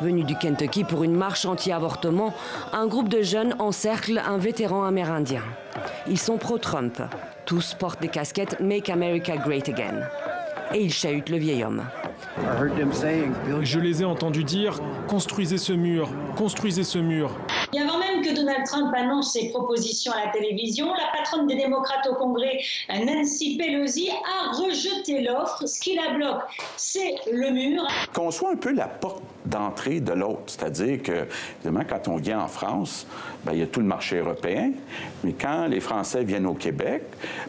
Venus du Kentucky pour une marche anti-avortement, un groupe de jeunes encercle un vétéran amérindien. Ils sont pro-Trump. Tous portent des casquettes « Make America Great Again ». Et ils chahutent le vieil homme. Je les ai entendus dire « Construisez ce mur, construisez ce mur ». Et avant même que Donald Trump annonce ses propositions à la télévision, la patronne des démocrates au Congrès, Nancy Pelosi, a rejeté l'offre. Ce qui la bloque, c'est le mur. Qu'on soit un peu la porte d'entrée de l'autre, c'est-à-dire que, évidemment, quand on vient en France, bien, il y a tout le marché européen, mais quand les Français viennent au Québec,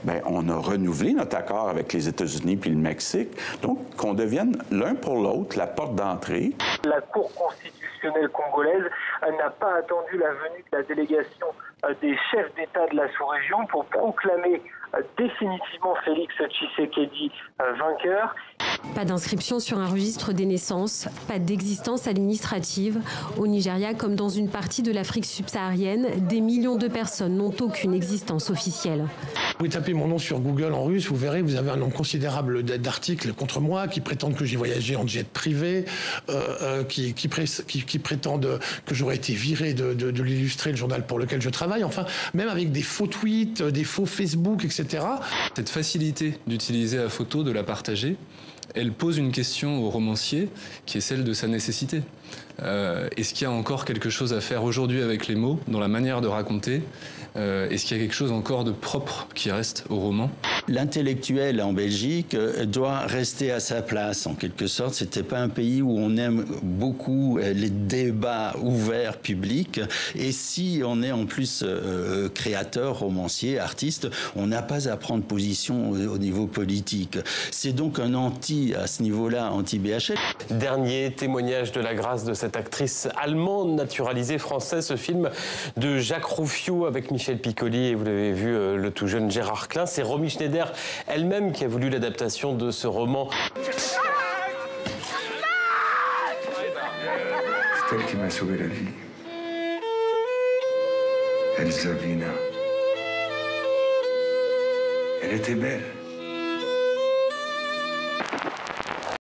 bien, on a renouvelé notre accord avec les États-Unis puis le Mexique, donc qu'on devienne l'un pour l'autre la porte d'entrée. La Cour constitutionnelle congolaise n'a pas attendu la venue de la délégation des chefs d'État de la sous-région pour proclamer définitivement Félix Tshisekedi vainqueur. Pas d'inscription sur un registre des naissances, pas d'existence administrative. Au Nigeria, comme dans une partie de l'Afrique subsaharienne, des millions de personnes n'ont aucune existence officielle. Vous tapez mon nom sur Google en russe, vous verrez, vous avez un nombre considérable d'articles contre moi qui prétendent que j'ai voyagé en jet privé, qui prétendent que j'aurais été viré de l'Illustré, le journal pour lequel je travaille. Enfin, même avec des faux tweets, des faux Facebook, etc. Cette facilité d'utiliser la photo, de la partager, elle pose une question au romancier qui est celle de sa nécessité. Est-ce qu'il y a encore quelque chose à faire aujourd'hui avec les mots, dans la manière de raconter? Est-ce qu'il y a quelque chose encore de propre qui reste au roman? L'intellectuel en Belgique doit rester à sa place, en quelque sorte. C'était pas un pays où on aime beaucoup les débats ouverts publics. Et si on est en plus créateur, romancier, artiste, on n'a pas à prendre position au niveau politique. C'est donc un anti, à ce niveau-là, anti-BHL. Dernier témoignage de la grâce de cette actrice allemande naturalisée française, ce film de Jacques Rouffio avec Michel Piccoli et vous l'avez vu, le tout jeune Gérard Klein. C'est Romy Schneider elle-même qui a voulu l'adaptation de ce roman. C'est elle qui m'a sauvé la vie. Elsa Wiener. Elle était belle.